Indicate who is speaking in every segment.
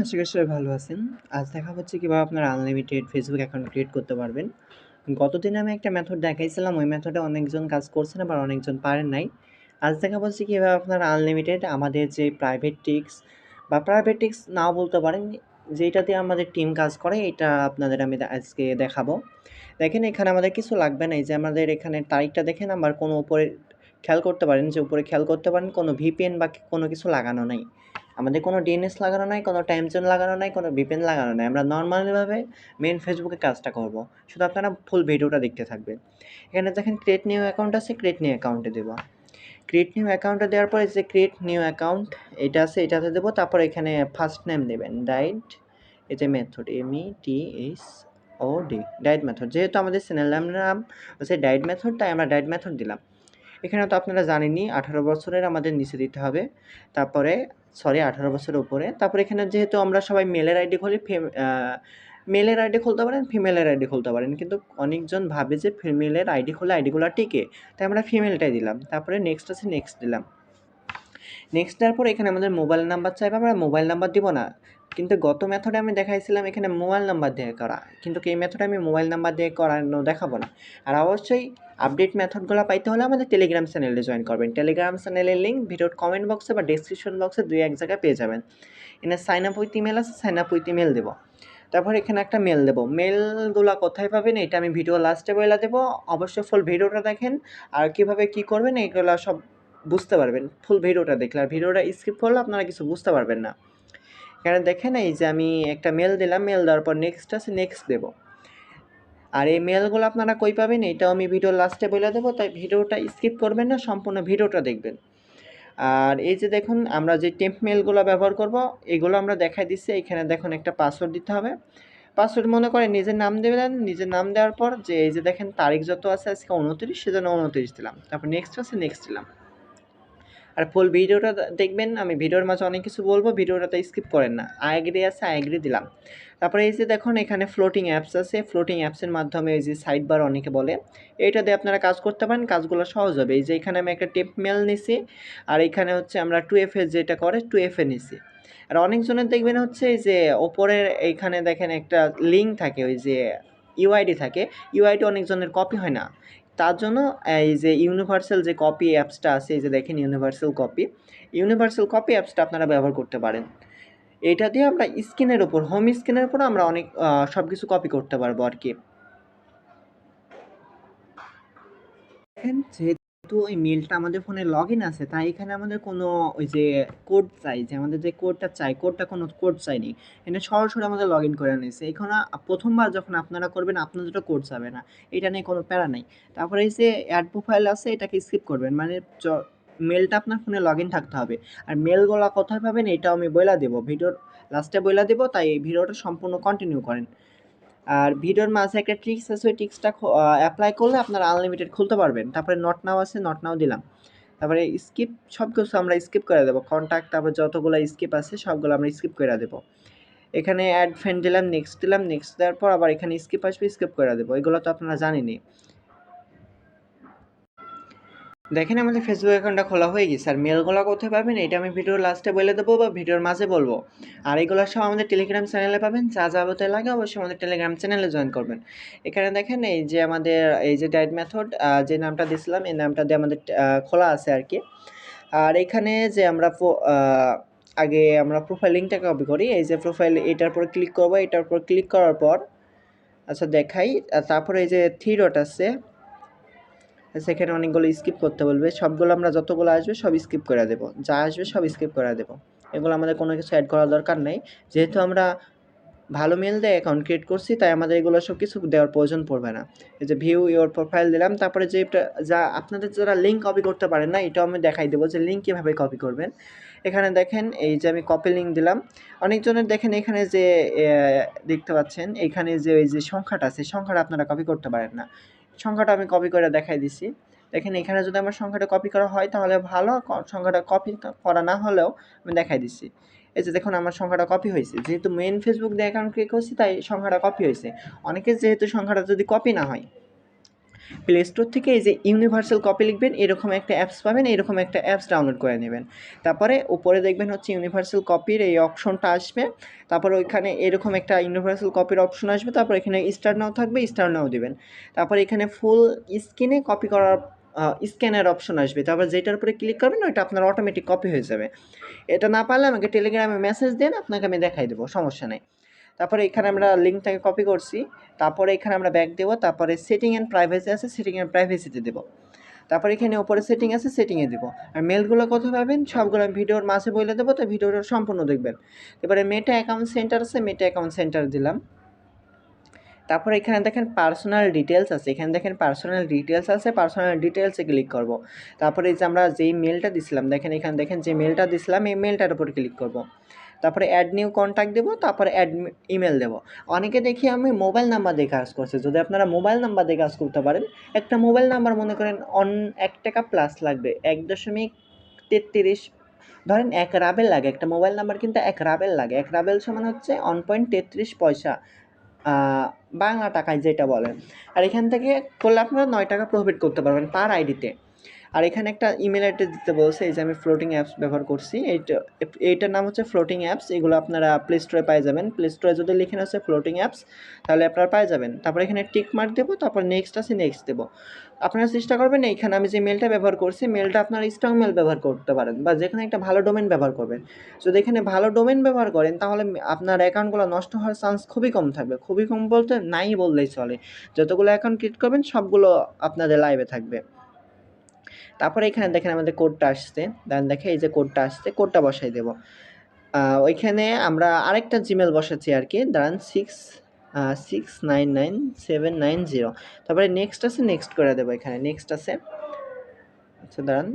Speaker 1: আশা করি সবাই ভালো আছেন। আজ দেখা হচ্ছে কিভাবে আপনারা আনলিমিটেড ফেসবুক অ্যাকাউন্ট ক্রিয়েট করতে পারবেন। গতদিন আমি একটা মেথড দেখাইছিলাম, ওই মেথডে অনেকজন কাজ করছেন আবার অনেকজন পারেন নাই। আজ দেখা হচ্ছে কিভাবে আপনারা আনলিমিটেড আমাদের যে প্রাইভেট টিক্স বা প্রাইভেট টিক্স নাও বলতে পারেন, যেটা দিয়ে আমাদের টিম কাজ করে এটা আপনাদের আমি আজকে দেখাবো। দেখেন এখানে আমাদের কিছু লাগবে না। এই যে আমাদের এখানে তারিখটা দেখেন, আবার কোনো উপরে খেয়াল করতে পারেন যে উপরে খেয়াল করতে পারেন কোনো ভিপিএন বা কোনো কিছু লাগানো নাই। আমাদের কোনো ডিএনএস লাগানো নাই, কোনো টাইম জোন লাগানো নাই, কোনো ভিপিএন লাগানো নাই। আমরা নরমালিভাবে মেইন ফেসবুকে কাজটা করব। শুধু আপনারা ফুল ভিডিওটা দেখতে থাকবেন। এখানে দেখেন ক্রিয়েট নিউ অ্যাকাউন্ট আছে, ক্রিয়েট নিউ অ্যাকাউন্টে দেবো। ক্রিয়েট নিউ অ্যাকাউন্টে দেওয়ার পরে যে ক্রিয়েট নিউ অ্যাকাউন্ট এটা আছে, এটাতে দেবো। তারপর এখানে ফার্স্ট নেম দেবেন ডাইট, এই যে মেথড METHOD ডাইট মেথড। যেহেতু আমাদের চ্যানেলের নাম হচ্ছে ডাইট মেথড, তাই আমরা ডাইট মেথড দিলাম। এখানে তো আপনারা জানেনই 18 বছরের আমাদের নিচে দিতে হবে। তারপরে 18 বছরের উপরে। তারপরে এখানে যেহেতু আমরা সবাই মেলের আইডি খুলি, মেলের আইডি খুলতে পারেন, ফিমেলের আইডি খুলতে পারেন। কিন্তু অনেকজন ভাবে যে ফিমেলের আইডি খুললে আইডিগুলো টিকে, তাই আমরা ফিমেলটাই দিলাম। তারপরে নেক্সট আছে, নেক্সট দিলাম। নেক্সট দেওয়ার পর এখানে আমাদের মোবাইল নাম্বার চাইবে, আমরা মোবাইল নাম্বার দিব না। কিন্তু গত মেথডে আমি দেখাইছিলাম এখানে মোবাইল নাম্বার দিয়ে করা, কিন্তু এই মেথডে আমি মোবাইল নাম্বার দিয়ে করানো দেখাবো না। আর অবশ্যই আপডেট মেথডগুলো পাইতে হলে আমাদের টেলিগ্রাম চ্যানেলে জয়েন করবেন। টেলিগ্রাম চ্যানেলের লিঙ্ক ভিডিওর কমেন্ট বক্সে বা ডেসক্রিপশন বক্সে দুই এক জায়গায় পেয়ে যাবেন। এখানে সাইন আপ উইথ ইমেল আছে, সাইন আপ উইথ ইমেল দেবো। তারপর এখানে একটা মেল দেবো। মেলগুলো কোথায় পাবেন এটা আমি ভিডিও লাস্টে বলে দেবো। অবশ্যই ফুল ভিডিওটা দেখেন, আর কীভাবে কী করবেন এইগুলো সব বুঝতে পারবেন ফুল ভিডিওটা দেখলে। আর ভিডিওটা স্কিপ করলে আপনারা কিছু বুঝতে পারবেন না। এখানে দেখেন এই যে আমি একটা মেল দিলাম, মেল দেওয়ার পর নেক্সট আছে, নেক্সট দেবো। আর এই মেলগুলো আপনারা কই পাবেন এটাও আমি ভিডিও লাস্টে বলে দেবো, তাই ভিডিওটা স্কিপ করবেন না, সম্পূর্ণ ভিডিওটা দেখবেন। আর এই যে দেখুন আমরা যে টেম্প মেলগুলো ব্যবহার করব, এগুলো আমরা দেখাই দিচ্ছি। এখানে দেখুন একটা পাসওয়ার্ড দিতে হবে। পাসওয়ার্ড মনে করেন নিজের নাম দেবেন। নিজের নাম দেওয়ার পর যে এই যে দেখেন তারিখ যত আছে আজকে 29, সেজন্য 29 দিলাম। তারপর নেক্সট আছে, নেক্সট দিলাম। আর ফুল ভিডিওটা দেখবেন। আমি ভিডিওর মাঝে অনেক কিছু বলবো, ভিডিওটাতে স্কিপ করেন না। আই এগ্রি আছে, আই এগ্রি দিলাম। তারপরে এই যে দেখুন এখানে ফ্লোটিং অ্যাপস আছে। ফ্লোটিং অ্যাপসের মাধ্যমে এই যে সাইড বার অনেকে বলে, এইটা দিয়ে আপনারা কাজ করতে পারেন, কাজগুলো সহজ হবে। এই যে এখানে আমি একটা টেপ মেল নিছি, আর এখানে হচ্ছে আমরা 2FA যেটা করে 2FA নিছি। আর অনেকজনের দেখবেন হচ্ছে এই যে ওপরের এইখানে দেখেন একটা লিঙ্ক থাকে, ওই যে ইউআইডি থাকে, ইউআইডি অনেকজনের কপি হয় না। তার জন্য এই যে ইউনিভার্সাল যে কপি অ্যাপসটা আছে, এই যে দেখেন ইউনিভার্সাল কপি অ্যাপসটা আপনারা ব্যবহার করতে পারেন। এটা দিয়ে আমরা স্ক্রিনের উপর, হোম স্ক্রিনের উপর আমরা অনেক সব কিছু কপি করতে পারবো আর কি। দেখেন যেহেতু ওই মেলটা আমাদের ফোনে লগ ইন আছে, তাই এখানে আমাদের কোনো ওই যে কোড চাই, যে আমাদের যে কোডটা চাই, কোডটা কোনো কোড চাইনি। এখানে সরাসরি আমাদের লগ ইন করে নিয়েছে। এখানে প্রথমবার যখন আপনারা করবেন আপনাদেরও কোড চাবে না, এটা নিয়ে কোনো প্যারা নেই। তারপরে এই যে অ্যাড প্রোফাইল আছে, এটাকে স্কিপ করবেন। মানে মেলটা আপনার ফোনে লগ ইন থাকতে হবে। আর মেলগুলো কোথায় পাবেন এটাও আমি বইলা দেবো, ভিডিওর লাস্টে বইলা দেবো, তাই এই ভিডিওটা সম্পূর্ণ কন্টিনিউ করেন। আর ভিডিওর মাঝে একটা ট্রিক্স আছে, ওই ট্রিক্সটা অ্যাপ্লাই করলে আপনারা আনলিমিটেড খুলতে পারবেন। তারপরে নট নাও আছে, নট নাও দিলাম। তারপরে স্কিপ, সব কিছু আমরা স্কিপ করে দেবো। কন্ট্যাক্ট, তারপর যতগুলো স্কিপ আছে সবগুলো আমরা স্কিপ করে দেবো। এখানে অ্যাড ফ্রেন্ড দিলাম, নেক্সট দিলাম। নেক্সট দেওয়ার পর আবার এখানে স্কিপ আসবে, স্কিপ করে দেবো। এগুলো তো আপনারা জানেনই। দেখেন আমাদের ফেসবুক অ্যাকাউন্টটা খোলা হয়ে গেছে। আর মেলগুলো কোথায় পাবেন এটা আমি ভিডিওর লাস্টে বলে দেবো বা ভিডিওর মাঝে বলবো। আর এগুলো সব আমাদের টেলিগ্রাম চ্যানেলে পাবেন। যা যাবতীয় লাগে অবশ্যই আমাদের টেলিগ্রাম চ্যানেলে জয়েন করবেন। এখানে দেখেন এই যে আমাদের এই যে ডাইট মেথড যে নামটা দিয়েছিলাম, এই নামটা দিয়ে আমাদের খোলা আছে আর কি। আর এখানে যে আমরা আগে আমরা প্রোফাইল লিঙ্কটা কপি করি। এই যে প্রোফাইল, এটার উপর ক্লিক করবো। এটার উপর ক্লিক করার পর আচ্ছা দেখাই, তারপরে এই যে থ্রি ডট আছে, সেখানে অনেকগুলো স্কিপ করতে বলবে। সবগুলো আমরা যতগুলো আসবে সব স্কিপ করে দেবো, যা আসবে সব স্কিপ করে দেবো। এগুলো আমাদের কোনো কিছু অ্যাড করার দরকার নেই। যেহেতু আমরা ভালো মেল দিয়ে অ্যাকাউন্ট ক্রিয়েট করছি, তাই আমাদের এগুলো সব কিছু দেওয়ার প্রয়োজন পড়বে না। এই যে ভিউ ইওর প্রোফাইল দিলাম। তারপরে যে যা আপনাদের যারা লিঙ্ক কপি করতে পারেন না, এটাও আমি দেখাই দেবো যে লিঙ্ক কীভাবে কপি করবেন। এখানে দেখেন এই যে আমি কপি লিঙ্ক দিলাম। অনেকজনের দেখেন এখানে যে দেখতে পাচ্ছেন এখানে যে এই যে সংখ্যাটা আছে, সংখ্যাটা আপনারা কপি করতে পারেন না। সংখ্যাটা আমি কপি করে দেখাই দিছি। দেখেন এখানে যদি আমার সংখ্যাটা কপি করা হয় তাহলে ভালো, সংখ্যাটা কপি করা না হলেও আমি দেখাই দিচ্ছি। এই যে দেখুন আমার সংখ্যাটা কপি হয়েছে, যেহেতু মেইন ফেসবুক দিয়ে অ্যাকাউন্ট ক্রিয়েট করছি তাই সংখ্যাটা কপি হয়েছে। অনেকের যেহেতু সংখ্যাটা যদি কপি না হয়, প্লে স্টোর থেকে এই যে ইউনিভার্সাল কপি লিখবেন, এরকম একটা অ্যাপস পাবেন, এরকম একটা অ্যাপস ডাউনলোড করে নেবেন। তারপরে উপরে দেখবেন হচ্ছে ইউনিভার্সাল কপির এই অপশনটা আসবে, তারপরে ওইখানে এরকম একটা ইউনিভার্সাল কপির অপশন আসবে, তারপর এখানে স্টার্ট নাও থাকবে, স্টার্ট নাও দেবেন। তারপরে এখানে ফুল স্ক্রিনে কপি করার স্ক্যানের অপশন আসবে, তারপর যেটার উপরে ক্লিক করবেন ওইটা আপনার অটোমেটিক কপি হয়ে যাবে। এটা না পারলে আমাকে টেলিগ্রামে মেসেজ দেন, আপনাকে আমি দেখাই দেবো, সমস্যা নেই। তারপরে এখানে আমরা লিঙ্কটাকে কপি করছি, তারপরে এখানে আমরা ব্যাক দেবো, তারপরে সেটিং অ্যান্ড প্রাইভেসি আছে, সেটিং অ্যান্ড প্রাইভেসিতে দেবো। তারপরে এখানে উপরে সেটিং আছে, সেটিংয়ে দেবো। আর মেলগুলো কোথায় পাবেন সবগুলো আমি ভিডিওর মাঝে বলে দেবো, তো ভিডিওটা সম্পূর্ণ দেখবেন। এবারে মেটা অ্যাকাউন্ট সেন্টার আছে, মেটা অ্যাকাউন্ট সেন্টার দিলাম। তারপরে এখানে দেখেন পার্সোনাল ডিটেলস আছে, এখানে দেখেন পার্সোনাল ডিটেলস আছে, পার্সোনাল ডিটেলসে ক্লিক করব। তারপরে এই যে আমরা যেই মেলটা দিছিলাম, দেখেন এখানে দেখেন যে মেলটা দিছিলাম, এই মেলটার উপর ক্লিক করব। তারপরে অ্যাড নিউ কন্ট্যাক্ট দেবো, তারপরে অ্যাড ইমেল দেবো। অনেকে দেখি আমি মোবাইল নাম্বার দিয়ে কাজ করছে, যদি আপনারা মোবাইল নাম্বার দিয়ে কাজ করতে পারেন, একটা মোবাইল নাম্বার মনে করেন 1 টাকা প্লাস লাগবে, 1.33, ধরেন 1 রাবেল লাগে, একটা মোবাইল নাম্বার কিন্তু 1 রাবেল লাগে, 1 রাবেল সমান হচ্ছে 1.33 পয়সা বাংলা টাকায় যেটা বলেন। আর এখান থেকে করলে আপনারা 9 টাকা প্রফিট করতে পারবেন পার আইডিতে। আর এখানে একটা ইমেল অ্যাড্রেস দিতে বলছে, এই যে আমি ফ্লোটিং অ্যাপস ব্যবহার করছি, এইটার নাম হচ্ছে ফ্লোটিং অ্যাপস। এগুলো আপনারা প্লে স্টোরে পেয়ে যাবেন, প্লে স্টোরে যদি লিখেন আছে ফ্লোটিং অ্যাপস তাহলে আপনারা পেয়ে যাবেন। তারপর এখানে টিক মার্ক দেবো, তারপর নেক্সট আছে, নেক্সট দেবো। আপনারা চেষ্টা করবেন এইখানে আমি যে মেলটা ব্যবহার করছি, মেলটা আপনারা স্ট্রং মেল ব্যবহার করতে পারেন, বা যেখানে একটা ভালো ডোমেন ব্যবহার করবেন। যদি এখানে ভালো ডোমেন ব্যবহার করেন তাহলে আপনার অ্যাকাউন্টগুলো নষ্ট হওয়ার চান্স খুবই কম থাকবে, খুবই কম বলতে নাই বললেই চলে। যতগুলো অ্যাকাউন্ট ক্রিয়েট করবেন সবগুলো আপনাদের লাইভে থাকবে। তারপরে এখানে দেখেন আমাদের কোডটা আসছে, দেখে এই যে কোডটা আসছে, কোডটা বসাই দেবো। ওইখানে আমরা আরেকটা জিমেল বসাচ্ছি আর কি, দাঁড়ান 6999790। তারপরে নেক্সট আছে, নেক্সট করে দেবো, এখানে নেক্সট আছে। আচ্ছা দাঁড়ান,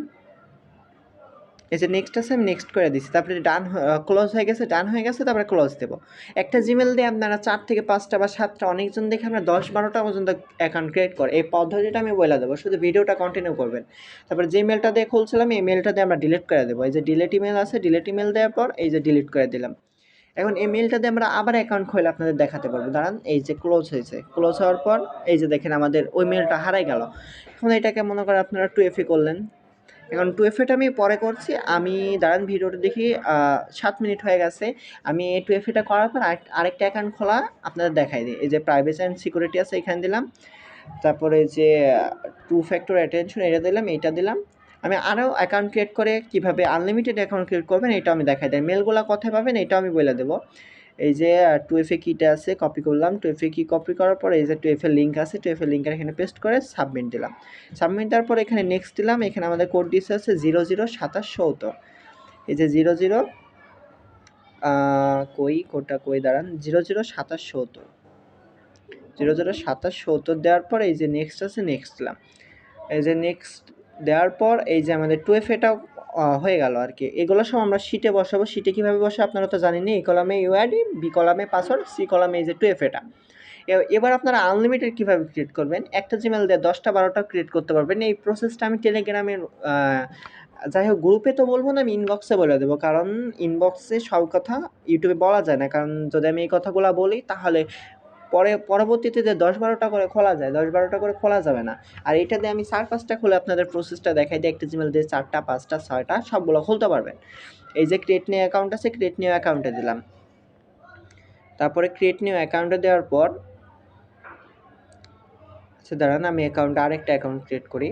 Speaker 1: এই যে নেক্সট আছে, আমি নেক্সট করে দিচ্ছি। তারপরে ডান ক্লোজ হয়ে গেছে, ডান হয়ে গেছে, তারপরে ক্লোজ দেবো। একটা জিমেল দিয়ে আপনারা 4 থেকে 5টা বা 7টা, অনেকজন দেখে আমরা 10-12টা পর্যন্ত অ্যাকাউন্ট ক্রিয়েট করে, এই পদ্ধতিটা আমি বলে দেবো, শুধু ভিডিওটা কন্টিনিউ করবেন। তারপরে যে মেলটা দিয়ে খুলছিলাম এই মেলটা দিয়ে আমরা ডিলিট করে দেবো। এই যে ডিলিট ইমেল আছে, ডিলিট ইমেল দেওয়ার পর এই যে ডিলিট করে দিলাম। এখন এই মেলটা দিয়ে আমরা আবার অ্যাকাউন্ট খুলে আপনাদের দেখাতে পারবো। দাঁড়ান, এই যে ক্লোজ হয়েছে, ক্লোজ হওয়ার পর এই যে দেখেন আমাদের ওই মেলটা হারাই গেল। এখন এটাকে মনে করেন আপনারা 2FA করলেন। এখন 2FAটা আমি পরে করছি, আমি দাঁড়ান ভিডিওটা দেখি 7 মিনিট হয়ে গেছে। আমি 2FAটা করার পর আরেকটা অ্যাকাউন্ট খোলা আপনাদের দেখাই দিই। এই যে প্রাইভেসি অ্যান্ড সিকিউরিটি আছে, এখানে দিলাম। তারপরে যে 2 ফ্যাক্টর অ্যাটেনশন এটা দিলাম, এইটা দিলাম। আমি আরও অ্যাকাউন্ট ক্রিয়েট করে কীভাবে আনলিমিটেড অ্যাকাউন্ট ক্রিয়েট করবেন এটা আমি দেখাই দিই। মেলগুলো কোথায় পাবেন এটাও আমি বলে দেবো। এই যে 2FA কিটা আছে, কপি করলাম, 2FA কি কপি করার পর এই যে 2FA লিঙ্ক আছে, 2FA লিঙ্কের এখানে পেস্ট করে সাবমিট দিলাম। সাবমিট দেওয়ার পর এখানে নেক্সট দিলাম, এখানে আমাদের কোড দিচ্ছে আছে 002770। এই যে 00 কোডটা কই, দাঁড়ান, 002770, 002770 দেওয়ার পর এই যে নেক্সট আছে, নেক্সট দিলাম। এই যে নেক্সট দেওয়ার পর এই যে আমাদের 2FAটাও হয়ে গেল আর কি। এগুলো সব আমরা শিটে বসাবো। শিটে কীভাবে বসে আপনারা তো জানেনই, এই কলামে ইউআইডি, বি কলামে পাসওয়ার্ড, সি কলামে এই যে 2FAটা। এবার আপনারা আনলিমিটেড কীভাবে ক্রিয়েট করবেন, একটা জিমেল দিয়ে 10টা-12টা ক্রিয়েট করতে পারবেন। এই প্রসেসটা আমি টেলিগ্রামের যাই হোক গ্রুপে তো বলবো না, আমি ইনবক্সে বলে দেবো, কারণ ইনবক্সে সব কথা ইউটিউবে বলা যায় না। কারণ যদি আমি এই কথাগুলো বলি তাহলে পরবর্তীতে যে 10-12টা করে খোলা যায়, 10-12টা করে খোলা যাবে না। আর এটা দিয়ে আমি 4-5টা খুলে আপনাদের প্রসেসটা দেখাই দিই, একটা জিমেল দিয়ে 4টা, 5টা, 6টা সবগুলো খুলতে পারবেন। এই যে ক্রিয়েট নিউ অ্যাকাউন্ট আছে, ক্রিয়েট নিউ অ্যাকাউন্টে দিলাম। তারপরে ক্রিয়েট নিউ অ্যাকাউন্টে দেওয়ার পর আচ্ছা দাঁড়ান, আমি আরেকটা অ্যাকাউন্ট ক্রিয়েট করি।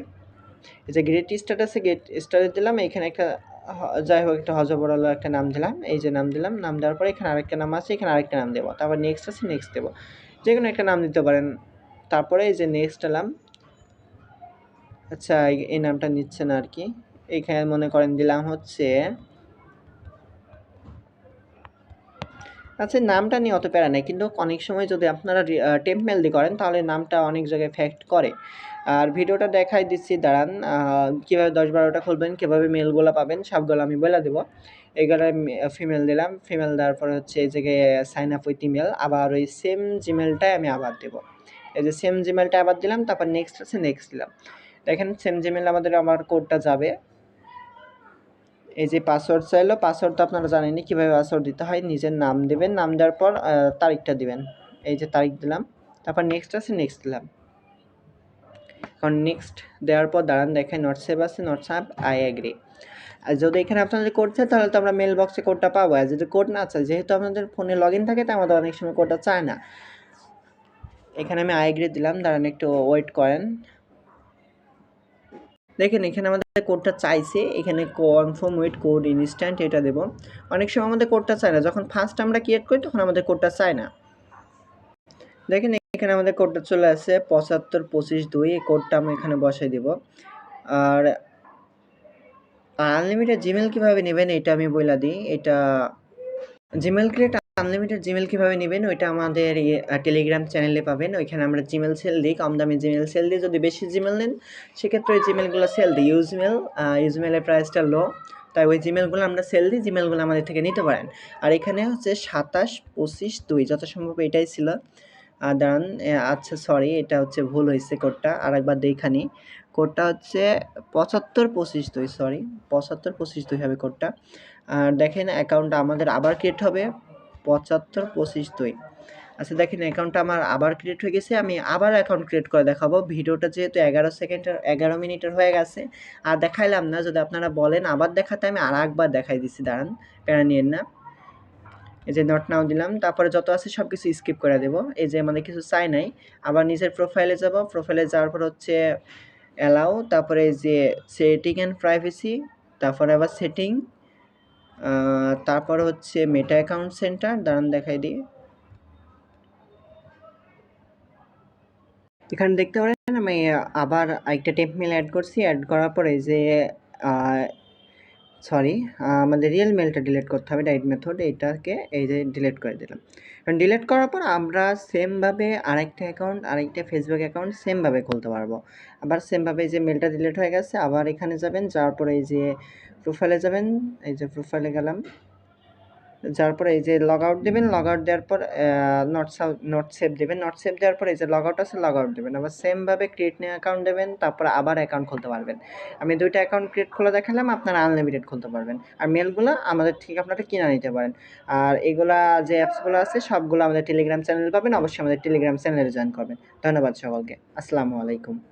Speaker 1: এই যে গেট স্ট্যাটাসে গেট স্টারে দিলাম, এখানে একটা যাই হোক একটা হজবরল একটা নাম দিলাম। এই যে নাম দিলাম, নাম দেওয়ার পরে এখানে আরেকটা নাম আছে, এখানে আরেকটা নাম দেবো। তারপর নেক্সট আছে, নেক্সট দেবো, যে কোনো একটা নাম দিতে পারেন। তারপরে এই যে নেক্সট দিলাম। আচ্ছা এই নামটা নিচ্ছে না আর কি, এইখানে মনে করেন দিলাম হচ্ছে, আচ্ছা নামটা নিয়ে অত প্যারা নেই, কিন্তু অনেক সময় যদি আপনারা টেম্প মেল দিয়ে করেন তাহলে নামটা অনেক জায়গায় ফ্যাক্ট করে। আর ভিডিওটা দেখাই দিচ্ছি, দাঁড়ান, কীভাবে 10-12টা খুলবেন, কীভাবে মেলগুলো পাবেন সবগুলো আমি বলে দেবো। এগুলো ফিমেল দিলাম, ফিমেল দেওয়ার পরে হচ্ছে এই জায়গায় সাইন আপ উইথ ইমেল, আবার ওই সেম জিমেলটাই আমি আবার দেবো। এই যে সেম জিমেলটা আবার দিলাম, তারপর নেক্সট আছে, নেক্সট দিলাম। দেখেন সেম জিমেল আমাদের আমার কোডটা যাবে। এই যে পাসওয়ার্ড চাইলো, পাসওয়ার্ড তো আপনারা জানেনই কীভাবে পাসওয়ার্ড দিতে হয়। নিজের নাম দেবেন, নাম দেওয়ার পর তারিখটা দিবেন। এই যে তারিখ দিলাম, তারপর নেক্সট আছে, নেক্সট দিলাম। এখন নেক্সট দেওয়ার পর দাঁড়ান দেখেন নট সেভ আছে, নট সেভ, আই এগ্রি। আর যদি এখানে আপনাদের কোড চায় তাহলে তো আমরা মেল বক্সে কোডটা পাবো, আর যদি কোড না চায়, যেহেতু আপনাদের ফোনে লগ ইন থাকে, তো আমাদের অনেক সময় কোডটা চায় না। এখানে আমি আই এগ্রি দিলাম, দাঁড়ান একটু ওয়েট করেন। দেখেন এখানে আমাদের কোডটা চাইছে, এখানে কনফার্ম উইথ কোড ইনস্ট্যান্ট এটা দেব। অনেক সময় আমাদের কোডটা চায় না, যখন ফার্স্ট আমরা ক্রিয়েট করি তখন আমাদের কোডটা চায় না। দেখেন এখানে আমাদের কোডটা চলে আসছে 7525 এই কোডটা আমি এখানে বসাই দেব। আর আনলিমিটেড জিমেল কিভাবে নেবেন এটা আমি বইলা দিই। এটা জিমেল ক্রিয়েট আনলিমিটেড জিমেল কিভাবে নেবেন ওইটা আমাদের টেলিগ্রাম চ্যানেলে পাবেন। ওইখানে আমরা জিমেল সেল দিই, কম দামে জিমেল সেল দিই। যদি বেশি জিমেল নেন সেক্ষেত্রে ওই জিমেলগুলো সেল দিই। ইউজমেলের প্রাইসটা লো, তাই ওই জিমেলগুলো আমরা সেল দিই, জিমেলগুলো আমাদের থেকে নিতে পারেন। আর এখানে হচ্ছে 2725 যত সম্ভব এটাই ছিল। দাঁড়ান, আচ্ছা সরি, এটা হচ্ছে ভুল হয়েছে কোডটা, আরেকবার দেখানি। কোডটা হচ্ছে 7525, সরি 7525 হবে কোডটা। আর দেখেন অ্যাকাউন্টটা আমাদের আবার ক্রিয়েট হবে 7525। আচ্ছা দেখেন অ্যাকাউন্টটা আমার আবার ক্রিয়েট হয়ে গেছে। আমি আবার অ্যাকাউন্ট ক্রিয়েট করে দেখাবো। ভিডিওটা যেহেতু 11 মিনিটের হয়ে গেছে আর দেখাইলাম না, যদি আপনারা বলেন আবার দেখাতে আমি আর একবার দেখাই দিচ্ছি, দাঁড়ান, প্যারা নিয়েন না। এই যে নট নাও দিলাম, তারপরে যত আছে সব কিছু স্কিপ করে দেব। এই যে আমাদের কিছু চাই নাই, আবার নিজের প্রোফাইলে যাব। প্রোফাইলে যাওয়ার পর হচ্ছে অ্যালাউ, তারপরে এই যে সেটিং অ্যান্ড প্রাইভেসি, তারপরে আবার সেটিং, তারপর হচ্ছে মেটা অ্যাকাউন্ট সেন্টার, দাঁড়ান দেখাই দিই। এখানে দেখতে পারেন আমি আবার একটা টেম্প মেল অ্যাড করছি। অ্যাড করার পরে যে সরি, আমাদের রিয়েল মেলটা ডিলিট করতে হবে, ডাইরেক্ট মেথড এটাকে এই যে ডিলিট করে দিলাম। কারণ ডিলিট করার পর আমরা সেমভাবে আরেকটা ফেসবুক অ্যাকাউন্ট সেমভাবে খুলতে পারবো। আবার সেমভাবে যে মেলটা ডিলিট হয়ে গেছে, আবার এখানে যাবেন, যাওয়ার পরে এই যে প্রোফাইলে যাবেন, এই যে প্রোফাইলে গেলাম, যার পরে এই যে লগ আউট দেবেন। লগ আউট দেওয়ার পর নট সেভ দেবেন। নট সেভ দেওয়ার পরে এই যে লগ আউট আছে, লগ আউট দেবেন। আবার সেমভাবে ক্রিয়েট নিউ অ্যাকাউন্ট দেবেন, তারপর আবার অ্যাকাউন্ট খুলতে পারবেন। আমি 2টা অ্যাকাউন্ট ক্রিয়েট খোলা দেখালাম, আপনারা আনলিমিটেড খুলতে পারবেন। আর মেলগুলো আমাদের থেকে আপনারা কিনে নিতে পারেন। আর এগুলা যে অ্যাপসগুলো আছে সবগুলো আমাদের টেলিগ্রাম চ্যানেলে পাবেন। অবশ্যই আমাদের টেলিগ্রাম চ্যানেলে জয়েন করবেন। ধন্যবাদ সকলকে। আসসালামু আলাইকুম।